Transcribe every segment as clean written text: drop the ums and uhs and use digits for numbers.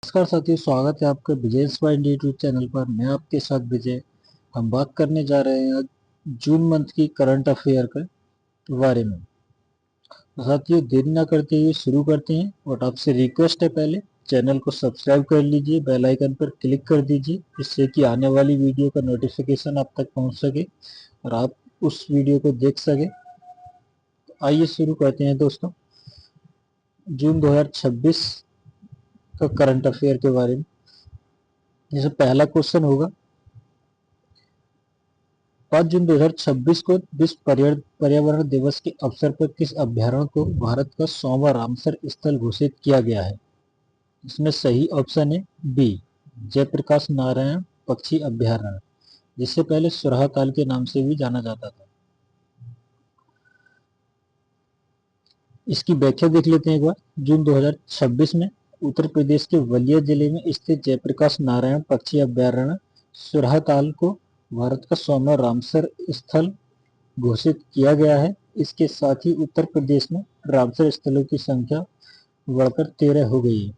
नमस्कार साथियों, स्वागत है आपका विजय इंस्पायर यूट्यूब चैनल पर। मैं आपके साथ विजय। हम बात करने जा रहे हैं आज जून मंथ की करंट अफेयर के बारे में। तो साथियों, देरी ना करते हुए शुरू करते हैं। और आपसे रिक्वेस्ट है, पहले चैनल को सब्सक्राइब कर लीजिए, बेल आइकन पर क्लिक कर दीजिए, जिससे कि आने वाली वीडियो का नोटिफिकेशन आप तक पहुंच सके और आप उस वीडियो को देख सके। तो आइए शुरू करते हैं दोस्तों, जून 2026 का करंट अफेयर के बारे में। जैसे पहला क्वेश्चन होगा, 5 जून 2026 को विश्व पर्यावरण दिवस के अवसर पर किस अभ्यारण्य को भारत का 100वां रामसर स्थल घोषित किया गया है? इसमें सही ऑप्शन है बी, जयप्रकाश नारायण पक्षी अभ्यारण्य, जिससे पहले सुरहा ताल के नाम से भी जाना जाता था। इसकी व्याख्या देख लेते हैं एक बार। जून 2026 में उत्तर प्रदेश के बलिया जिले में स्थित जयप्रकाश नारायण पक्षी अभ्यारण्य सुरहा ताल को भारत का 100वां रामसर स्थल घोषित किया गया है। इसके साथ ही उत्तर प्रदेश में रामसर स्थलों की संख्या बढ़कर 13 हो गई है।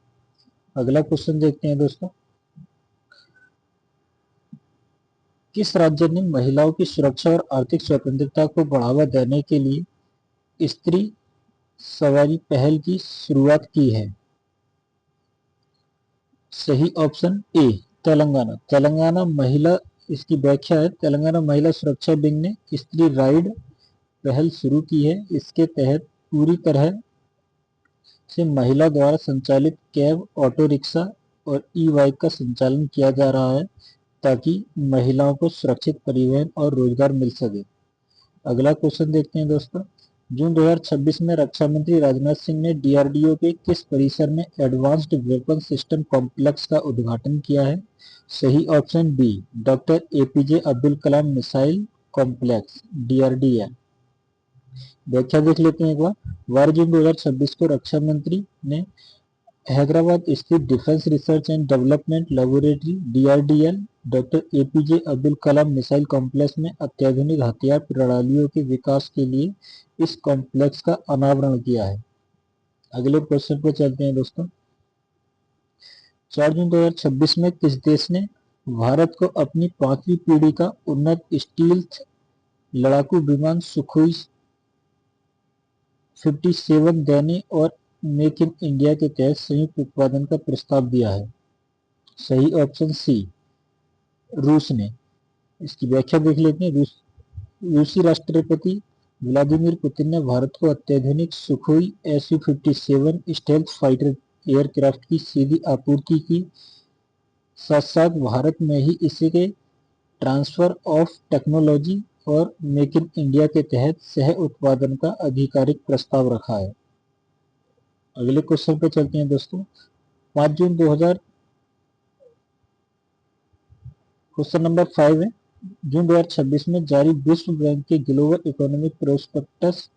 अगला क्वेश्चन देखते हैं दोस्तों, किस राज्य ने महिलाओं की सुरक्षा और आर्थिक स्वतंत्रता को बढ़ावा देने के लिए स्त्री सवारी पहल की शुरुआत की है? सही ऑप्शन ए, तेलंगाना। तेलंगाना महिला, इसकी व्याख्या है, तेलंगाना महिला सुरक्षा विंग ने स्त्री राइड पहल शुरू की है। इसके तहत पूरी तरह से महिला द्वारा संचालित कैब, ऑटो रिक्शा और ई बाइक का संचालन किया जा रहा है, ताकि महिलाओं को सुरक्षित परिवहन और रोजगार मिल सके। अगला क्वेश्चन देखते हैं दोस्तों, जून 2026 में रक्षा मंत्री राजनाथ सिंह ने डीआरडीओ के किस परिसर में एडवांस्ड वेपन सिस्टम कॉम्प्लेक्स का उद्घाटन किया है? सही option B, doctor APJ Abdul Kalam missile complex, DRDM. व्याख्या देख लेते हैं एक बार। 12 जून 2026 को रक्षा मंत्री ने हैदराबाद स्थित defence research and development laboratory DRDL doctor APJ Abdul Kalam missile complex में अत्याधुनिक हथियार प्रणालियों के विकास के लिए इस कॉम्प्लेक्स का अनावरण किया है। अगले क्वेश्चन पर चलते हैं दोस्तों, 4 जून 2026 में किस देश ने भारत को अपनी 5वीं पीढ़ी का उन्नत स्टील्थ लड़ाकू विमान सुखोई 57 देने और मेक इन इंडिया के तहत संयुक्त उत्पादन का प्रस्ताव दिया है? सही ऑप्शन सी, रूस ने। इसकी व्याख्या देख लेते हैं। रूसी राष्ट्रपति व्लादिमीर पुतिन ने भारत को अत्याधुनिक Sukhoi Su-57 stealth fighter aircraft की सीधी आपूर्ति की, साथ साथ भारत में ही इसके ट्रांसफर ऑफ टेक्नोलॉजी और मेक इन इंडिया के तहत सह उत्पादन का आधिकारिक प्रस्ताव रखा है। अगले क्वेश्चन पे चलते हैं दोस्तों, 5 जून 2000, क्वेश्चन नंबर 5 है, जून 2026 में जारी विश्व बैंक के ग्लोबल इकोनॉमिक प्रोस्पेक्टस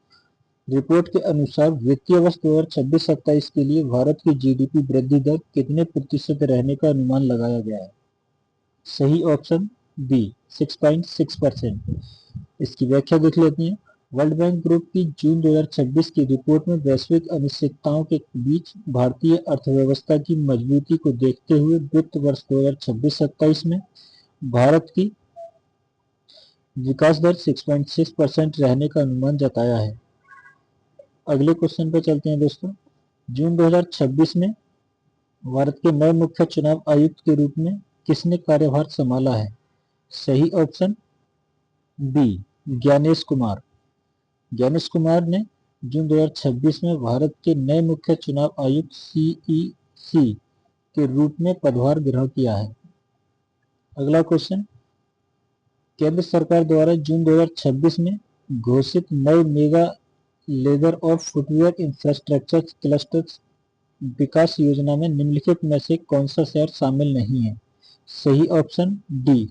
रिपोर्ट के अनुसार वित्तीय वर्ष 2026-27 के लिए भारत की जीडीपी वृद्धि दर कितने प्रतिशत रहने का अनुमान लगाया गया है? सही ऑप्शन बी, 6.6%। इसकी व्याख्या देख लेते हैं। वर्ल्ड बैंक ग्रुप की जून 2026 की रिपोर्ट में वैश्विक अनिश्चितताओं के बीच भारतीय अर्थव्यवस्था की मजबूती को देखते हुए वित्त वर्ष 2026-27 में भारत की विकास दर 6.6% रहने का अनुमान जताया है। अगले क्वेश्चन पर चलते हैं दोस्तों, जून 2026 में भारत के नए मुख्य चुनाव आयुक्त के रूप में किसने कार्यभार संभाला है? सही ऑप्शन बी, ज्ञानेश कुमार। ज्ञानेश कुमार ने जून 2026 में भारत के नए मुख्य चुनाव आयुक्त सीईसी के रूप में पदभार ग्रहण किया है। अगला क्वेश्चन, केंद्र सरकार द्वारा जून 2026 में घोषित नए मेगा लेदर और फुटवेयर इंफ्रास्ट्रक्चर क्लस्टर विकास योजना में निम्नलिखित में से कौन सा शहर शामिल नहीं है? सही ऑप्शन डी,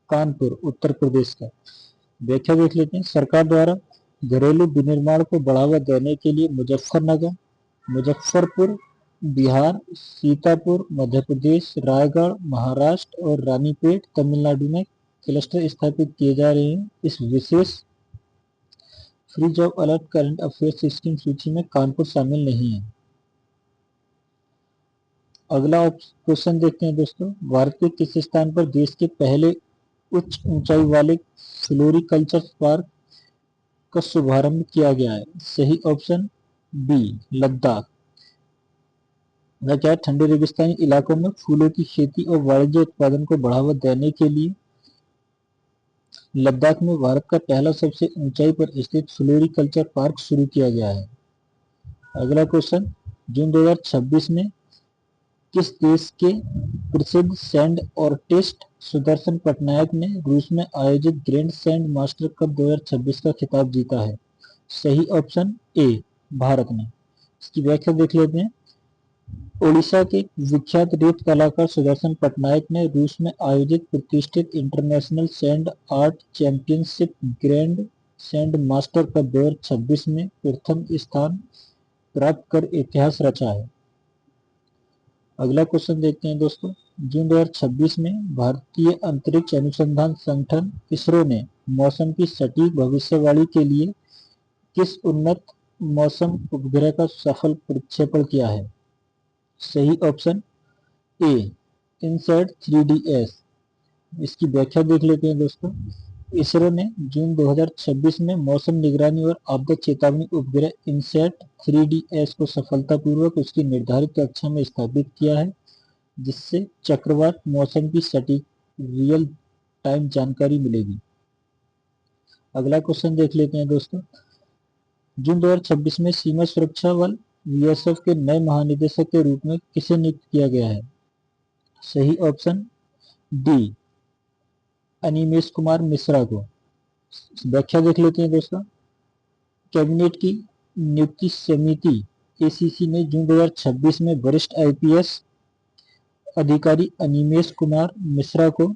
कानपुर, उत्तर प्रदेश का। व्याख्या देख लेते हैं। सरकार द्वारा घरेलू विनिर्माण को बढ़ावा देने के लिए मुजफ्फरनगर, मुजफ्फरपुर बिहार, सीतापुर मध्य प्रदेश, रायगढ़ महाराष्ट्र और रानीपेट तमिलनाडु में क्लस्टर स्थापित किए जा रहे हैं। इस विशेष free job alert current affairs scheme सूची में कानपुर शामिल नहीं है। अगला क्वेश्चन देखते हैं दोस्तों, भारत के किस स्थान पर देश के पहले उच्च ऊंचाई वाले फ्लोरिकल्चर पार्क का शुभारंभ किया गया है? सही ऑप्शन बी, लद्दाख। वह क्या है, ठंडे रेगिस्तानी इलाकों में फूलों की खेती और वाणिज्य उत्पादन को बढ़ावा देने के लिए लद्दाख में भारत का पहला सबसे ऊंचाई पर स्थित फ्लोरिकल्चर पार्क शुरू किया गया है। अगला क्वेश्चन, जून 2026 में किस देश के प्रसिद्ध सैंड आर्टिस्ट सुदर्शन पटनायक ने रूस में आयोजित ग्रैंड सैंड मास्टर कप 2026 का खिताब जीता है? सही ऑप्शन ए, भारत ने। इसकी व्याख्या देख लेते हैं। ओडिशा के विख्यात रेत कलाकार सुदर्शन पटनायक ने रूस में आयोजित प्रतिष्ठित international sand art championship grand sand master cup 2026 में प्रथम स्थान प्राप्त कर इतिहास रचा है। अगला क्वेश्चन देखते हैं दोस्तों, जून 2026 में भारतीय अंतरिक्ष अनुसंधान संगठन इसरो ने मौसम की सटीक भविष्यवाणी के लिए किस उन्नत मौसम उपग्रह का सफल प्रक्षेपण किया है? सही ऑप्शन ए, इनसैट 3DS। इसकी व्याख्या देख लेते हैं दोस्तों। इसरो ने जून 2026 में मौसम निगरानी और आपदा चेतावनी उपग्रह इनसैट 3DS को सफलतापूर्वक उसकी निर्धारित कक्षा में स्थापित किया है, जिससे चक्रवात मौसम की सटीक रियल टाइम जानकारी मिलेगी। अगला क्वेश्चन देख लेते हैं दोस्तों, जून 2026 में सीमा सुरक्षा बल बीएसएफ के नए महानिदेशक के रूप में किसे नियुक्त किया गया है? सही ऑप्शन डी, अनिमेश कुमार मिश्रा को। व्याख्या देख लेते हैं दोस्तों। कैबिनेट की नियुक्ति समिति एसीसी ने जून 2026 में वरिष्ठ आईपीएस अधिकारी अनिमेश कुमार मिश्रा को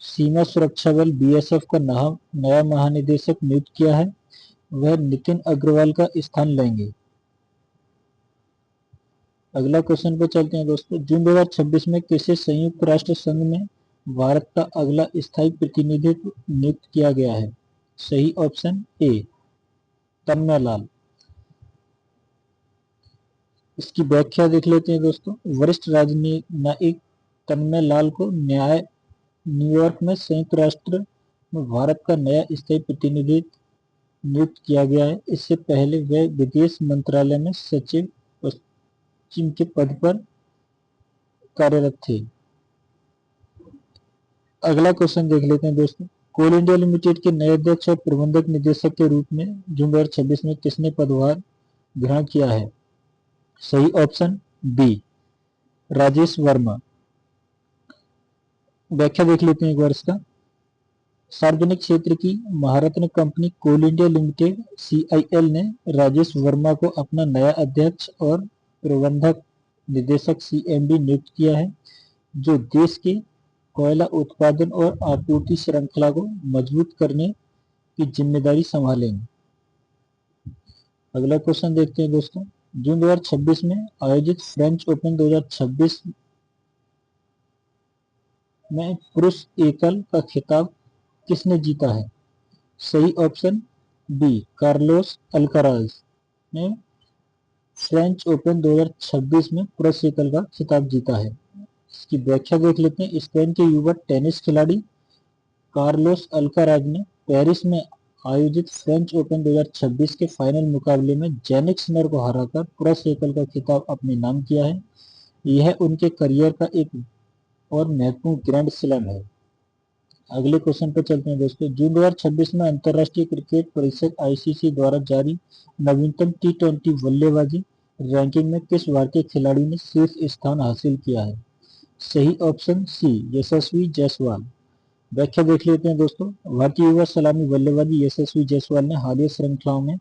सीमा सुरक्षा बल बीएसएफ का नया महानिदेशक नियुक्त किया है। वह नितिन अग्रवाल का स्थान लेंगे। अगला क्वेश्चन पे चलते हैं दोस्तों, जून 2026 में किसे संयुक्त राष्ट्र संघ में भारत का अगला स्थायी प्रतिनिधित्व नियुक्त किया गया है? सही ऑप्शन ए, तन्मयलाल। इसकी व्याख्या देख लेते हैं दोस्तों। वरिष्ठ राजनयिक तन्मयलाल को न्यूयॉर्क में संयुक्त राष्ट्र में भारत का नया स्थायी प्रतिनिधि नियुक्त किया गया है। इससे पहले वे विदेश मंत्रालय में सचिव पश्चिम के पद पर कार्यरत थे। अगला क्वेश्चन देख लेते हैं दोस्तों, कोल इंडिया लिमिटेड के नए अध्यक्ष और प्रबंधक निदेशक के रूप में जून 2026 में किसने पदभार ग्रहण किया है? सही ऑप्शन बी, राजेश वर्मा। व्याख्या देख लेते हैं एक बार इसका। सार्वजनिक क्षेत्र की महारत्न कंपनी कोल इंडिया लिमिटेड CIL ने राजेश वर्मा को अपना नया अध्यक्ष और प्रबंधक निदेशक CMD नियुक्त किया है, जो देश के कोयला उत्पादन और आपूर्ति श्रृंखला को मजबूत करने की जिम्मेदारी संभालेंगे। अगला क्वेश्चन देखते हैं दोस्तों, जून 2026 में आयोजित फ्रेंच ओपन 2026 में पुरुष एकल का खिताब किसने जीता है? सही ऑप्शन बी, कार्लोस अल्काराज ने फ्रेंच ओपन 2026 में पुरुष एकल का खिताब जीता है। इसकी व्याख्या देख लेते हैं। स्पेन के युवा टेनिस खिलाड़ी कार्लोस अल्काराज ने पेरिस में आयोजित फ्रेंच ओपन 2026 के फाइनल मुकाबले में जेनिक सिनर को हराकर पुरुष एकल का खिताब अपने नाम किया है। यह उनके करियर का एक और महत्वपूर्ण ग्रैंड स्लैम है। अगले क्वेश्चन पर चलते हैं दोस्तों, जून 2026 में अंतर्राष्ट्रीय क्रिकेट परिषद ICC द्वारा जारी नवीनतम T20 बल्लेबाजी रैंकिंग में किस भारतीय खिलाड़ी ने शीर्ष स्थान हासिल किया है? सही ऑप्शन सी, यशस्वी जायसवाल। व्याख्या देख लेते हैं दोस्तों। भारतीय युवा सलामी बल्लेबाजी यशस्वी जायसवाल ने हालिया श्रृंखलाओं में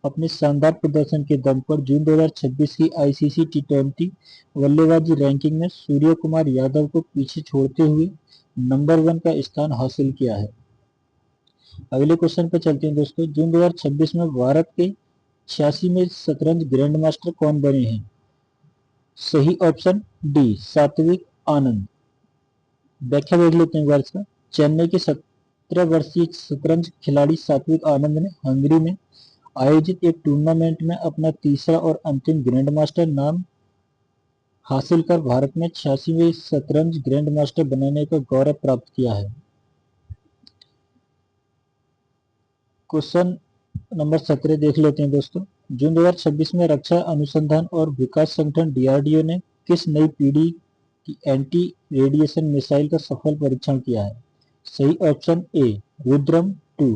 अपने शानदार प्रदर्शन के दम पर जून 2026 की ICC T20 बल्लेबाजी रैंकिंग में सूर्य कुमार यादव को पीछे छोड़ते हुए नंबर 1 का स्थान हासिल किया है। अगले क्वेश्चन पर चलते हैं दोस्तों, जून 2026 में भारत के 86 में शतरंज ग्रैंड मास्टर कौन बने हैं? सही ऑप्शन डी, सात्विक आनंद। व्याख्या देख लेते हैं बार इसका। चेन्नई के 17 वर्षीय शतरंज खिलाड़ी सात्विक आनंद ने हंगरी में आयोजित एक टूर्नामेंट में अपना तीसरा और अंतिम ग्रैंड मास्टर नाम हासिल कर भारत में 86वीं शतरंज ग्रैंड मास्टर बनाने का गौरव प्राप्त किया है। क्वेश्चन नंबर 17 देख लेते हैं दोस्तों। जून 2026 में रक्षा अनुसंधान और विकास संगठन डीआरडीओ ने किस नई पीढ़ी की एंटी रेडिएशन मिसाइल का सफल परीक्षण किया है? सही ऑप्शन ए रुद्रम 2।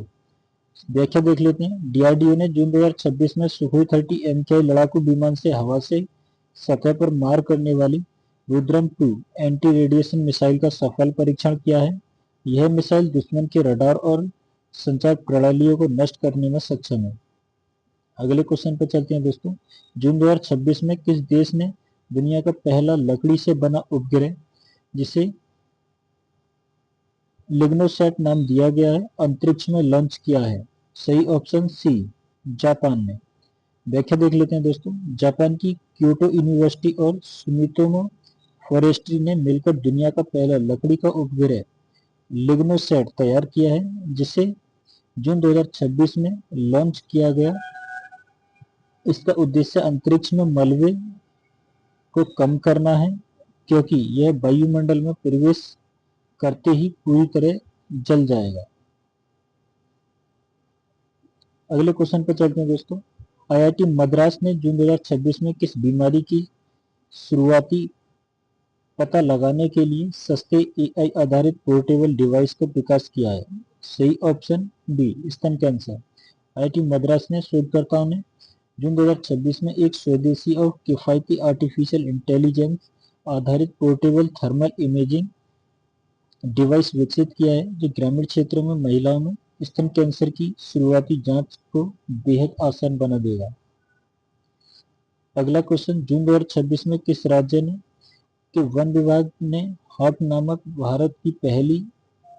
व्याख्या देख लेते हैं। डीआरडीओ ने जून 2026 में सुखोई 30 MKI लड़ाकू विमान से हवा से सतह पर मार करने वाली रुद्रम 2 एंटी रेडिएशन मिसाइल का सफल परीक्षण किया है। यह मिसाइल दुश्मन के रडार और संचार प्रणालियों को नष्ट करने में सक्षम है। अगले क्वेश्चन पर चलते हैं दोस्तों। जून 2026 में किस देश ने दुनिया का पहला लकड़ी से बना उपग्रह, जिसे लिग्नोसैट नाम दिया गया है, अंतरिक्ष में लॉन्च किया है? सही ऑप्शन सी जापान ने। व्याख्या देख लेते हैं दोस्तों। जापान की क्योटो यूनिवर्सिटी और सुमितोमो फॉरेस्ट्री ने मिलकर दुनिया का पहला लकड़ी का उपग्रह लिग्नोसैट तैयार किया है, जिसे जून 2026 में लॉन्च किया गया। इसका उद्देश्य अंतरिक्ष में मलबे को कम करना है, क्योंकि यह वायुमंडल में प्रवेश करते ही पूरी तरह जल जाएगा। अगले क्वेश्चन पर चलते हैं दोस्तों। आईआईटी मद्रास ने जून 2026 में किस बीमारी की शुरुआती पता लगाने के लिए सस्ते एआई आधारित पोर्टेबल डिवाइस का विकास किया है? सही ऑप्शन बी स्तन कैंसर। आईआईटी मद्रास ने शोधकर्ताओं ने जून 2026 में एक स्वदेशी और किफायती आर्टिफिशियल इंटेलिजेंस आधारित पोर्टेबल थर्मल इमेजिंग डिवाइस विकसित किया है, जो ग्रामीण क्षेत्रों में महिलाओं में स्तन कैंसर की शुरुआती जांच को बेहद आसान बना देगा। अगला क्वेश्चन। जून 2026 में किस राज्य ने के वन विभाग ने हॉट नामक भारत की पहली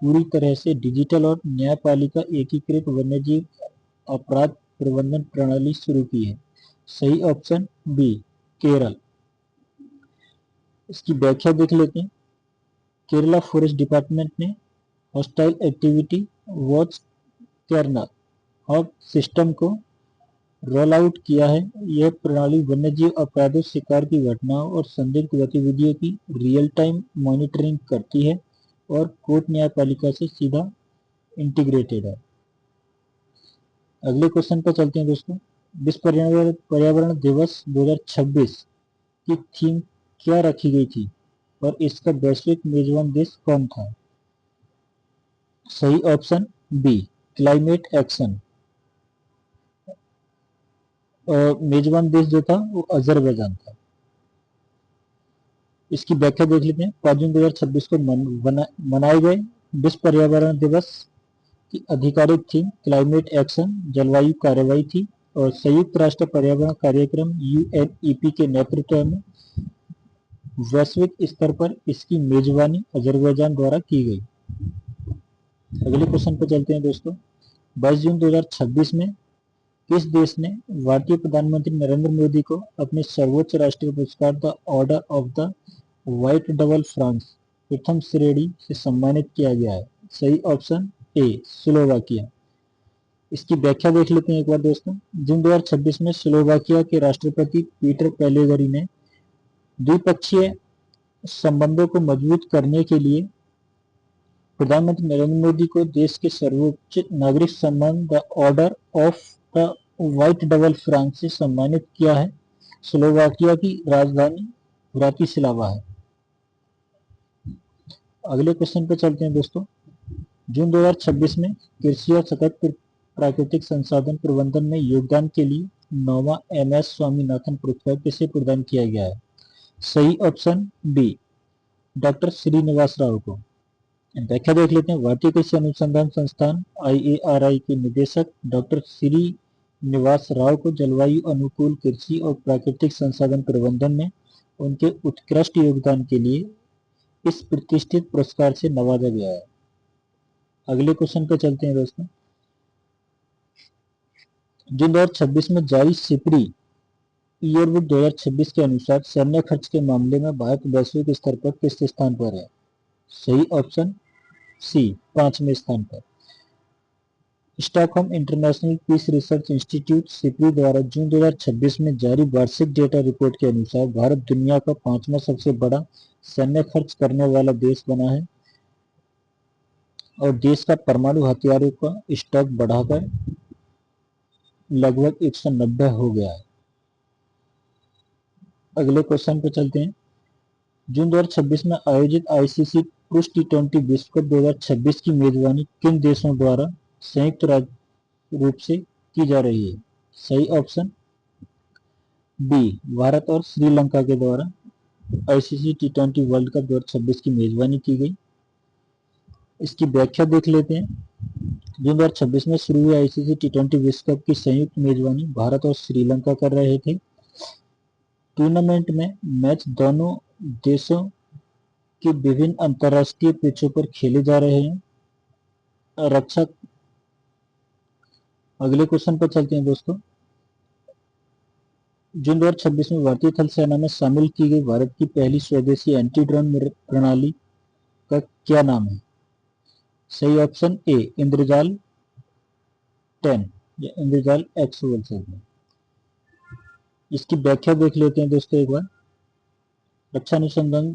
पूरी तरह से डिजिटल और न्यायपालिका एकीकृत वन्यजीव अपराध प्रबंधन प्रणाली शुरू की है? सही ऑप्शन बी केरल। इसकी व्याख्या देख लेते हैं। केरला फॉरेस्ट डिपार्टमेंट ने हॉस्टाइल एक्टिविटी वॉच केरना हॉट सिस्टम को रोल आउट किया है। यह प्रणाली वन्यजीव अपराधों, शिकार की घटनाओं और संदिग्ध गतिविधियों की रियल टाइम मॉनिटरिंग करती है और कोर्ट न्यायपालिका से सीधा इंटीग्रेटेड है। अगले क्वेश्चन पर चलते हैं दोस्तों। विश्व पर्यावरण दिवस 2026 की थीम क्या रखी गई थी और इसका वैश्विक मेजबान देश कौन था? सही ऑप्शन बी क्लाइमेट एक्शन। मेजबान देश जो था वो अजरबैजान था। इसकी व्याख्या देख लेते हैं। 5 जून 2026 को मनाए गए विश्व पर्यावरण दिवस की आधिकारिक थीम क्लाइमेट एक्शन जलवायु कार्रवाई थी और संयुक्त राष्ट्र पर्यावरण कार्यक्रम UNEP के नेतृत्व में वैश्विक स्तर पर इसकी मेजबानी अजरबैजान द्वारा की गई। अगले क्वेश्चन पर चलते हैं दोस्तों। 22 जून 2026 में किस देश ने भारतीय प्रधानमंत्री नरेंद्र मोदी को अपने सर्वोच्च राष्ट्रीय पुरस्कार the order of the white double France प्रथम श्रेणी से सम्मानित किया गया है? सही ऑप्शन ए स्लोवाकिया। इसकी व्याख्या देख लेते हैं एक बार दोस्तों। जून 2026 में स्लोवाकिया के राष्ट्रपति पीटर पेलेग्रिनी ने द्विपक्षीय संबंधों को मजबूत करने के लिए प्रधानमंत्री नरेंद्र मोदी को देश के सर्वोच्च नागरिक सम्मान the order of the white double France से सम्मानित किया है। स्लोवाकिया की राजधानी ब्रातिस्लावा है। अगले क्वेश्चन पे चलते हैं दोस्तों। जून 2026 में कृषि और सतत प्राकृतिक संसाधन प्रबंधन में योगदान के लिए 9वां MS स्वामीनाथन पुरस्कार किसे प्रदान किया गया है? सही option B doctor Srinivas Rao को। व्याख्या देख लेते हैं। भारतीय कृषि अनुसंधान संस्थान IARI के निदेशक डॉक्टर श्रीनिवास राव को जलवायु अनुकूल कृषि और प्राकृतिक संसाधन प्रबंधन में उनके उत्कृष्ट योगदान के लिए इस प्रतिष्ठित पुरस्कार से नवाजा गया है। अगले क्वेश्चन पे चलते हैं दोस्तों। जून 2026 में जारी सिपरी ईयरबुक 2026 के अनुसार सैन्य खर्च के मामले में भारत वैश्विक स्तर पर किस स्थान पर है? सही ऑप्शन सी 5वें स्थान पर। Stockholm International Peace Research Institute SIPRI द्वारा जून 2026 में जारी वार्षिक डेटा रिपोर्ट के अनुसार भारत दुनिया का 5वां सबसे बड़ा सैन्य खर्च करने वाला देश बना है और देश का परमाणु हथियारों का स्टॉक बढ़ाकर लगभग 190 हो गया है। अगले क्वेश्चन पे चलते हैं। जून 2026 में आयोजित आईसीसी पुरुष टी20 विश्व कप 2026 की मेजबानी किन देशों द्वारा संयुक्त रूप से की जा रही है? सही ऑप्शन बी, भारत और श्रीलंका के द्वारा आईसीसी टी20 वर्ल्ड कप 2026 की मेजबानी की गई। इसकी व्याख्या देख लेते हैं। जून 2026 में शुरू हुए आईसीसी टी20 विश्व कप की संयुक्त मेजबानी भारत और श्रीलंका कर रहे थे। टूर्नामेंट में मैच दोनों देशों के विभिन्न अंतर्राष्ट्रीय पिचों पर खेले जा रहे हैं। रक्षा अगले क्वेश्चन पर चलते हैं दोस्तों। जून 2026 में भारतीय थल सेना में शामिल की गई भारत की पहली स्वदेशी एंटी ड्रोन प्रणाली का क्या नाम है? सही ऑप्शन ए, इंद्रजाल 10 या इंद्रजाल एक्स बोल सकते हैं। इसकी व्याख्या देख लेते हैं दोस्तों एक बार। रक्षा अनुसंधान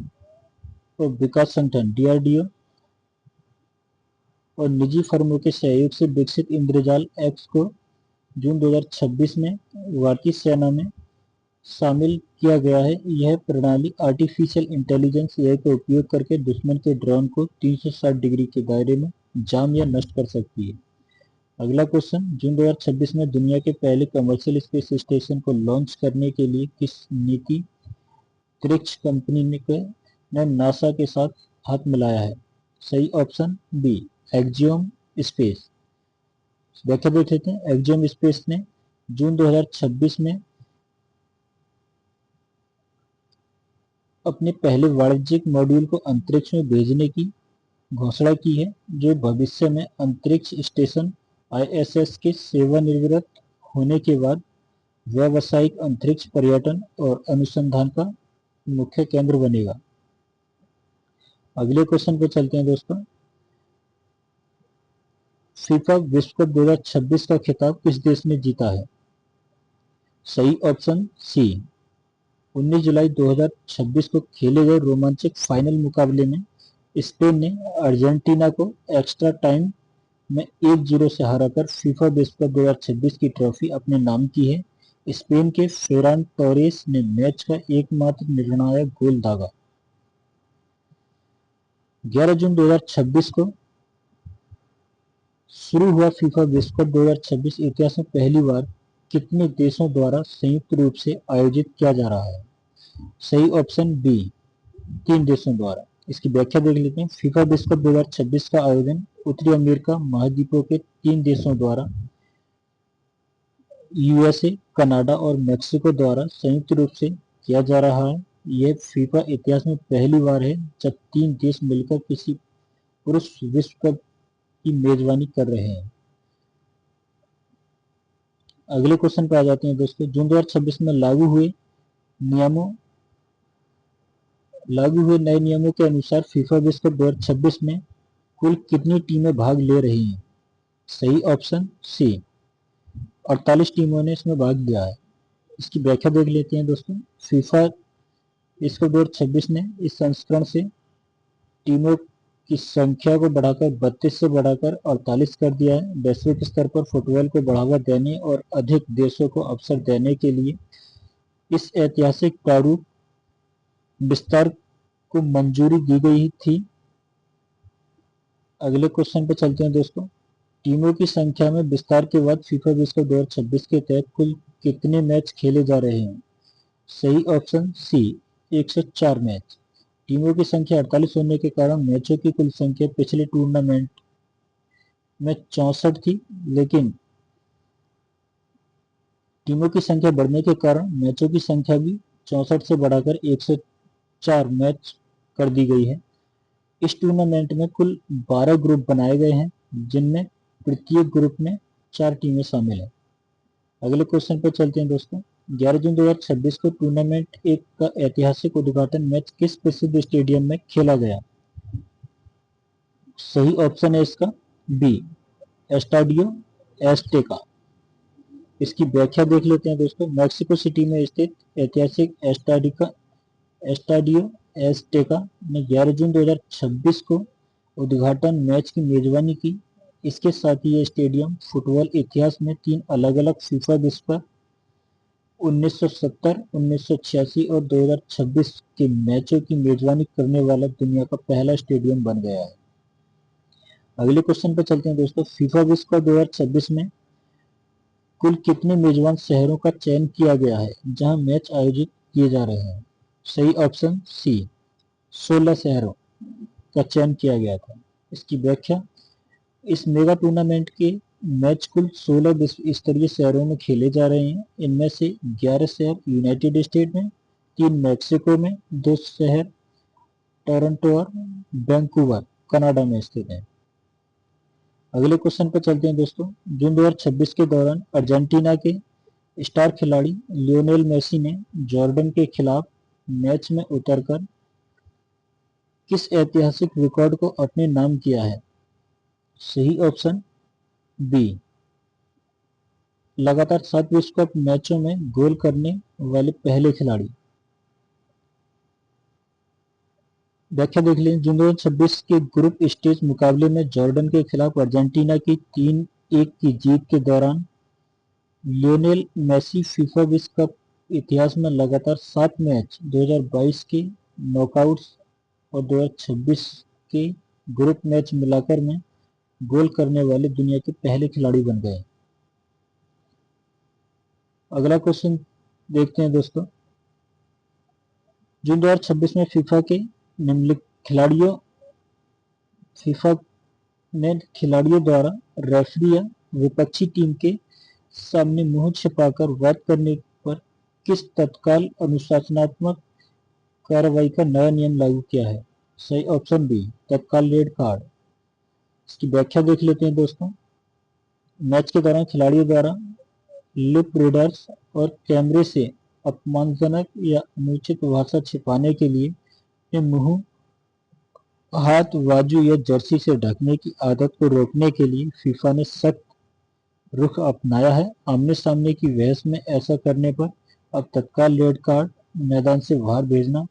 और विकास संगठन डीआरडीओ और निजी फर्मों के सहयोग से विकसित इंद्रजाल एक्स को जून 2026 में भारतीय सेना में शामिल किया गया है। यह प्रणाली आर्टिफिशियल इंटेलिजेंस एआई का उपयोग करके दुश्मन के ड्रोन को 360 डिग्री के दायरे में जाम या नष्ट कर सकती है। अगला क्वेश्चन, जून 2026 में दुनिया के पहले कमर्शियल स्पेस स्टेशन को लॉन्च करने के लिए किस नीति अंतरिक्ष कंपनी ने नासा के साथ हाथ मिलाया है? सही ऑप्शन बी, एक्जियोम स्पेस। व्याख्या देख लेते हैं। एक्जियोम स्पेस ने जून 2026 में अपने पहले वाणिज्यिक मॉड्यूल को अंतरिक्ष में भेजने की घोषणा की है, जो भविष्य में अंतरिक्ष स्टेशन आईएसएस के सेवानिवृत्त होने के बाद व्यावसायिक अंतरिक्ष पर्यटन और अनुसंधान का मुख्य केंद्र बनेगा। अगले क्वेश्चन पे चलते हैं दोस्तों। फीफा विश्व कप 2026 का खिताब किस देश ने जीता है? सही ऑप्शन सी, 19 जुलाई 2026 को खेले गए रोमांचक फाइनल मुकाबले में स्पेन ने अर्जेंटीना को एक्स्ट्रा टाइम में 1-0 से हराकर फीफा विश्व कप 2026 की ट्रॉफी अपने नाम की है। स्पेन के फेरान टोरेस ने मैच का एकमात्र निर्णायक गोल दागा। 11 जून 2026 को शुरू हुआ फीफा विश्व कप 2026 इतिहास में पहली बार कितने देशों द्वारा संयुक्त रूप से आयोजित किया जा रहा है? सही ऑप्शन बी, 3 देशों द्वारा। इसकी व्याख्या देख लेते हैं। फीफा विश्व कप 2026 का आयोजन उत्तरी अमेरिका महाद्वीपों के 3 देशों द्वारा यूएसए, कनाडा और मेक्सिको द्वारा संयुक्त रूप से किया जा रहा है। यह फीफा इतिहास में पहली बार है जब 3 देश मिलकर किसी पुरुष विश्व कप की मेजबानी कर रहे हैं। अगले क्वेश्चन पे आ जाते हैं दोस्तों। जून 2026 में लागू हुए नए नियमों के अनुसार फीफा विश्व कप 2026 में कुल कितनी टीमें भाग ले रही हैं? सही ऑप्शन सी, 48 टीमों ने इसमें भाग लिया है। इसकी व्याख्या देख लेते हैं दोस्तों। फीफा विश्व कप 2026 ने इस संस्करण से टीमों की संख्या को बढ़ाकर 32 से बढ़ाकर 48 कर दिया है। वैश्विक स्तर पर फुटबॉल को बढ़ावा देने और अधिक देशों को अवसर देने के लिए इस ऐतिहासिक प्रारूप विस्तार को मंजूरी दी गई थी। अगले क्वेश्चन पे चलते हैं दोस्तों। टीमों की संख्या में विस्तार के बाद फीफा विश्व कप 2026 के तहत कुल कितने मैच खेले जा रहे हैं? सही ऑप्शन सी, 104 मैच। टीमों की संख्या 48 होने के कारण मैचों की कुल संख्या पिछले टूर्नामेंट में 64 थी, लेकिन टीमों की संख्या बढ़ने के कारण मैचों की संख्या भी 64 से बढ़ाकर 104 मैच कर दी गई है। इस टूर्नामेंट में कुल 12 ग्रुप बनाए गए हैं, जिनमें प्रत्येक ग्रुप में 4 टीमें शामिल हैं। अगले क्वेश्चन पर चलते हैं दोस्तों। 11 जून 2026 को टूर्नामेंट एक का ऐतिहासिक उद्घाटन मैच किस प्रसिद्ध स्टेडियम में खेला गया? सही ऑप्शन है इसका बी, एस्टाडियो एस्टेका। इसकी व्याख्या देख लेते हैं दोस्तों। मैक्सिको सिटी में स्थित ऐतिहासिक एस्टाडियो एस्टेका ने 11 जून 2026 को उद्घाटन मैच की मेजबानी की। इसके साथ ही यह स्टेडियम फुटबॉल इतिहास में 3 अलग अलग फीफा विश्व कप 1970, 1986 और 2026 के मैचों की मेजबानी करने वाला दुनिया का पहला स्टेडियम बन गया है। अगले क्वेश्चन पर चलते हैं दोस्तों। फीफा विश्व कप 2026 में कुल कितने मेजबान शहरों का चयन किया गया है जहां मैच आयोजित किए जा रहे हैं? सही ऑप्शन सी, 16 शहरों का चयन किया गया था। इसकी व्याख्या, इस मेगा टूर्नामेंट के मैच कुल 16 विश्व स्तरीय शहरों में खेले जा रहे हैं। इनमें से 11 शहर यूनाइटेड स्टेट में, 3 मैक्सिको में, 2 शहर टोरंटो और वैंकूवर कनाडा में स्थित हैं। अगले क्वेश्चन पर चलते हैं दोस्तों। जून 2026 के दौरान अर्जेंटीना के स्टार खिलाड़ी लियोनेल मेसी ने जॉर्डन के खिलाफ मैच में उतरकर किस ऐतिहासिक रिकॉर्ड को अपने नाम किया है? सही ऑप्शन बी, लगातार 7 विश्व कप मैचों में गोल करने वाले पहले खिलाड़ी। व्याख्या देख लें। जून 2026 के ग्रुप स्टेज मुकाबले में जॉर्डन के खिलाफ अर्जेंटीना की 3-1 की जीत के दौरान लियोनेल मेसी फीफा विश्व कप इतिहास में लगातार 7 मैच 2022 के नॉकआउट्स और 2026 के ग्रुप मैच मिलाकर में गोल करने वाले दुनिया के पहले खिलाड़ी बन गए। अगला क्वेश्चन देखते हैं दोस्तों। जून 2026 में फीफा ने खिलाड़ियों द्वारा रेफरी या विपक्षी टीम के सामने मुंह छिपाकर बात करने पर किस तत्काल अनुशासनात्मक कार्रवाई का नया नियम लागू किया है? सही ऑप्शन बी, तत्काल रेड कार्ड। इसकी व्याख्या देख लेते हैं दोस्तों। मैच के दौरान खिलाड़ियों द्वारा लिप रीडर्स और कैमरे से अपमानजनक या अनुचित भाषा छिपाने के लिए मुंह, हाथ, बाजू या जर्सी से ढकने की आदत को रोकने के लिए फीफा ने सख्त रुख अपनाया है। आमने सामने की बहस में ऐसा करने पर अब तत्काल रेड कार्ड, मैदान से बाहर भेजना।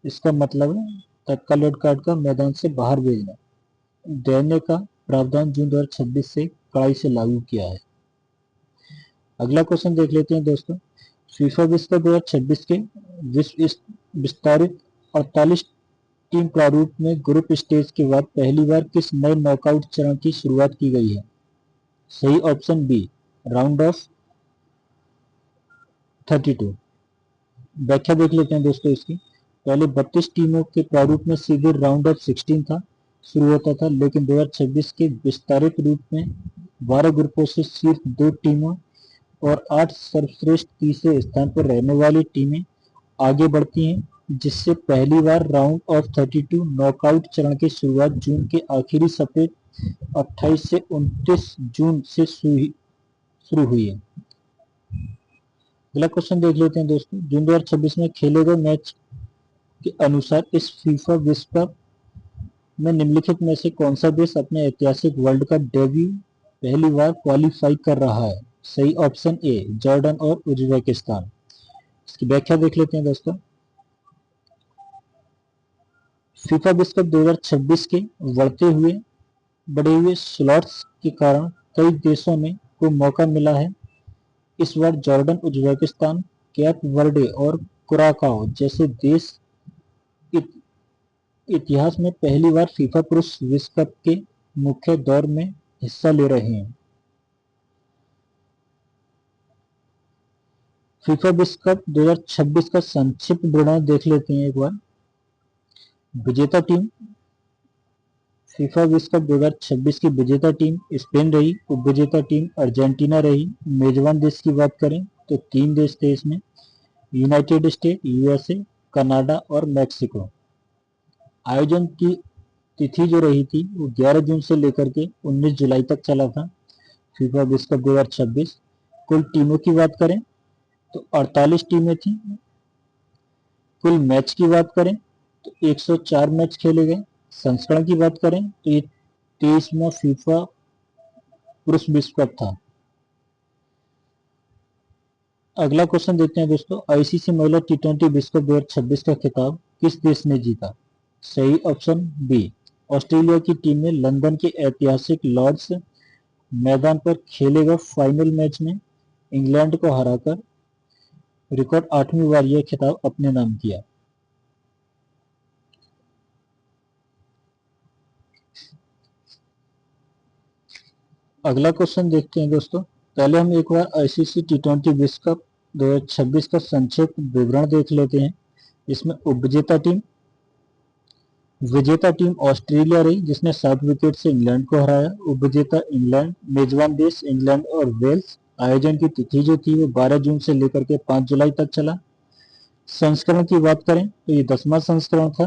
इसका मतलब है तत्काल रेड कार्ड का मैदान से बाहर भेजना देने का प्रावधान जून 2026 से कड़ाई से लागू किया है। अगला क्वेश्चन देख लेते हैं दोस्तों। फीफा विश्व कप 2026 के विश्व विस्तारित 48 टीम प्रारूप में ग्रुप स्टेज के बाद पहली बार किस नए नॉकआउट चरण की शुरुआत की गई है? सही ऑप्शन बी, राउंड ऑफ 32। व्याख्या देख लेते हैं दोस्तों इसकी। पहले 32 टीमों के प्रारूप में सीधे राउंड ऑफ 16 था शुरू होता था, लेकिन 2026 के विस्तारित रूप में 12 ग्रुपों से सिर्फ 2 टीमों और 8 सर्वश्रेष्ठ तीसरे स्थान पर रहने वाली टीमें आगे बढ़ती हैं, जिससे पहली बार राउंड ऑफ 32 नॉकआउट चरण की शुरुआत जून के आखिरी सप्ताह 28 से 29 जून से शुरू हुई है। अगला क्वेश्चन देख लेते हैं दोस्तों। जून 2026 में खेले गए मैच के अनुसार इस फीफा विश्व कप में निम्नलिखित में से कौन सा देश अपने ऐतिहासिक वर्ल्ड कप डेब्यू पहली बार क्वालिफाई कर रहा है? सही ऑप्शन ए, जॉर्डन और उज्बेकिस्तान। इसकी व्याख्या देख लेते हैं दोस्तों। फीफा विश्व कप 2026 के बढ़े हुए स्लॉट्स के कारण कई देशों में को मौका मिला है। इस बार जॉर्डन, उज्बेकिस्तान, कैप वर्डे और कुराकाओ जैसे देश इतिहास में पहली बार फीफा पुरुष विश्व कप के मुख्य दौर में हिस्सा ले रहे हैं। फीफा विश्व कप 2026 का संक्षिप्त विवरण देख लेते हैं एक बार। विजेता टीम। फीफा विश्व कप 2026 की विजेता टीम स्पेन रही, उपविजेता टीम अर्जेंटीना रही। मेजबान देश की बात करें तो 3 देश थे इसमें, यूनाइटेड स्टेट, यूएसए, कनाडा और मैक्सिको। आयोजन की तिथि जो रही थी वो 11 जून से लेकर के 19 जुलाई तक चला था फीफा विश्व कप 2026। कुल टीमों की बात करें तो 48 टीमें थी। कुल मैच की बात करें तो 104 मैच खेले गए। संस्करण की बात करें तो ये 23वां फीफा पुरुष विश्व कप था। अगला क्वेश्चन देखते हैं दोस्तों, आईसीसी महिला टी20 विश्व कप 2026 का खिताब किस देश ने जीता? सही ऑप्शन बी, ऑस्ट्रेलिया की टीम ने लंदन के ऐतिहासिक लॉर्ड्स मैदान पर खेले गए फाइनल मैच में इंग्लैंड को हराकर रिकॉर्ड 8वीं बार यह खिताब अपने नाम किया। अगला क्वेश्चन देखते हैं दोस्तों, पहले हम एक बार आईसीसी टी20 विश्व कप 2026 का संक्षिप्त विवरण देख लेते हैं। इसमें विजेता टीम ऑस्ट्रेलिया रही जिसने 7 विकेट से इंग्लैंड को हराया। उपविजेता इंग्लैंड। मेजबान देश इंग्लैंड और वेल्स। आयोजन की तिथि जो थी वो 12 जून से लेकर के 5 जुलाई तक चला। संस्करण की बात करें तो ये 10वां संस्करण था।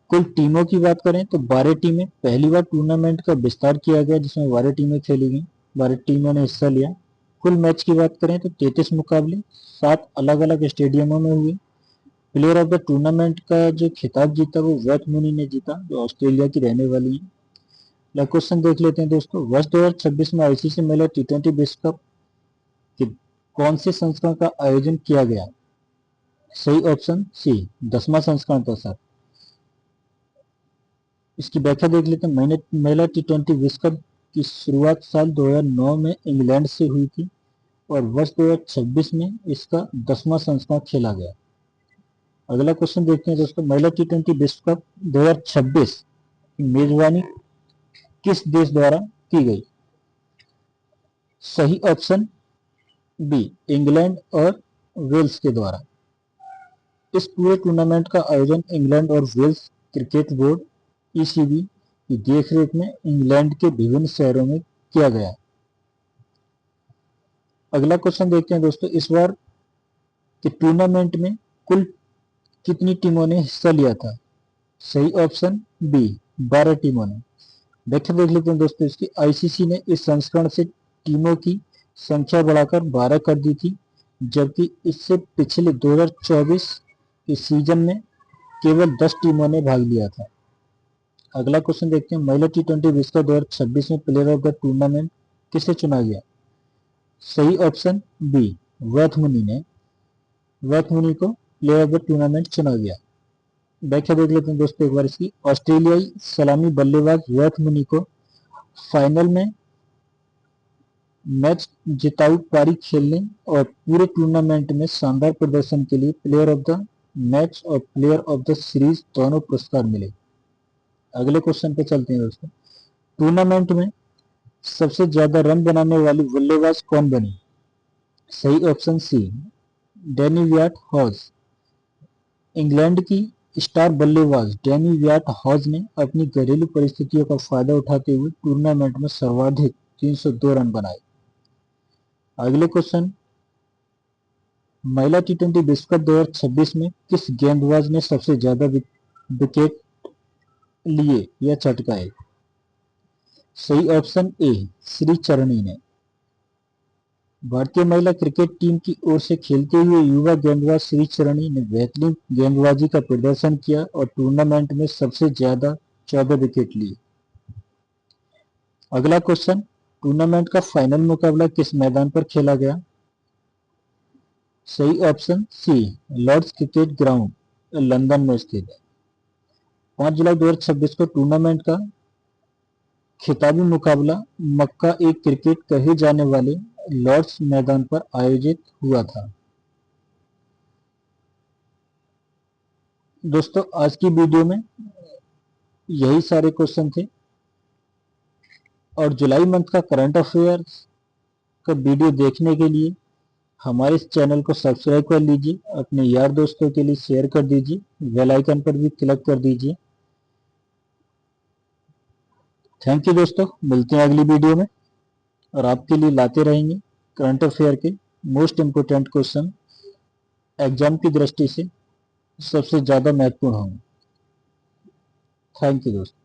कुल टीमों की बात करें तो 12 टीमें, पहली बार टूर्नामेंट का विस्तार किया गया जिसमें 12 टीमें खेली गई, 12 टीमों ने हिस्सा लिया। कुल मैच की बात करें तो 33 मुकाबले 7 अलग अलग स्टेडियमों में हुए। प्लेयर ऑफ द टूर्नामेंट का जो खिताब जीता वो वेथ मुनी ने जीता, जो ऑस्ट्रेलिया की रहने वाली है। अगला क्वेश्चन देख लेते हैं दोस्तों, वर्ष 2026 में आईसीसी महिला टी20 विश्व कप के कौन से संस्करण का आयोजन किया गया? सही ऑप्शन सी, 10वां संस्करण था सर। इसकी व्याख्या देख लेते हैं। महिला टी20 विश्व कप की शुरुआत साल 2009 में इंग्लैंड से हुई थी और वर्ष 2026 में इसका 10वां संस्करण खेला गया। अगला क्वेश्चन देखते हैं दोस्तों, महिला टी20 विश्व कप 2026 की मेजबानी किस देश द्वारा की गई? सही ऑप्शन बी, इंग्लैंड और वेल्स के द्वारा। इस पूरे टूर्नामेंट का आयोजन इंग्लैंड और वेल्स क्रिकेट बोर्ड ईसीबी की देखरेख में इंग्लैंड के विभिन्न शहरों में किया गया। अगला क्वेश्चन देखते हैं दोस्तों, इस बार के टूर्नामेंट में कुल कितनी टीमों ने हिस्सा लिया था? सही ऑप्शन बी, 12 टीमों ने। व्याख्या देख लेते हैं दोस्तों इसकी। आईसीसी ने इस संस्करण से टीमों की संख्या बढ़ाकर 12 कर दी थी, जबकि इससे पिछले 2024 के सीजन में केवल 10 टीमों ने भाग लिया था। अगला क्वेश्चन देखते हैं, महिला टी20 विश्व कप 2026 में प्लेयर ऑफ द टूर्नामेंट किसे चुना गया? सही ऑप्शन बी, वेथ मुनी ने। वेथ मुनी को प्लेयर ऑफ द टूर्नामेंट चुना गया। व्याख्या देख लेते हैं दोस्तों एक बार इसकी। ऑस्ट्रेलियाई सलामी बल्लेबाज वेथ मुनी को फाइनल में मैच जिताऊ पारी खेलने और पूरे टूर्नामेंट में शानदार प्रदर्शन के लिए प्लेयर ऑफ द मैच और प्लेयर ऑफ द सीरीज दोनों पुरस्कार मिले। अगले क्वेश्चन पे चलते हैं दोस्तों, टूर्नामेंट में सबसे ज्यादा रन बनाने वाली बल्लेबाज कौन बनी? सही option C, Danni Wyatt Hodge. England की स्टार बल्लेबाज डैनी व्याट हॉज ने अपनी घरेलू परिस्थितियों का फायदा उठाते हुए टूर्नामेंट में सर्वाधिक 302 रन बनाए। अगले क्वेश्चन, महिला टी20 विश्व कप 2026 में किस गेंदबाज ने सबसे ज्यादा विकेट लिए या चटकाए? सही ऑप्शन ए, श्री चरणी ने। भारतीय महिला क्रिकेट टीम की ओर से खेलते हुए युवा गेंदबाज श्री चरणी ने बेहतरीन गेंदबाजी का प्रदर्शन किया और टूर्नामेंट में सबसे ज्यादा 14 विकेट लिए। अगला क्वेश्चन, टूर्नामेंट का फाइनल मुकाबला किस मैदान पर खेला गया? सही option C, Lord's cricket ground London में स्थित है। 5 जुलाई 2026 को टूर्नामेंट का खिताबी मुकाबला मक्का ए क्रिकेट कहे जाने वाले लॉर्ड्स मैदान पर आयोजित हुआ था। दोस्तों आज की वीडियो में यही सारे क्वेश्चन थे और जुलाई मंथ का करंट अफेयर्स का वीडियो देखने के लिए हमारे इस चैनल को सब्सक्राइब कर लीजिए, अपने यार दोस्तों के लिए शेयर कर दीजिए, बेल आइकन पर भी क्लिक कर दीजिए। थैंक यू दोस्तों, मिलते हैं अगली वीडियो में और आपके लिए लाते रहेंगे करंट अफेयर के मोस्ट इम्पोर्टेंट क्वेश्चन, एग्जाम की दृष्टि से सबसे ज्यादा महत्वपूर्ण होंगे। थैंक यू दोस्तों।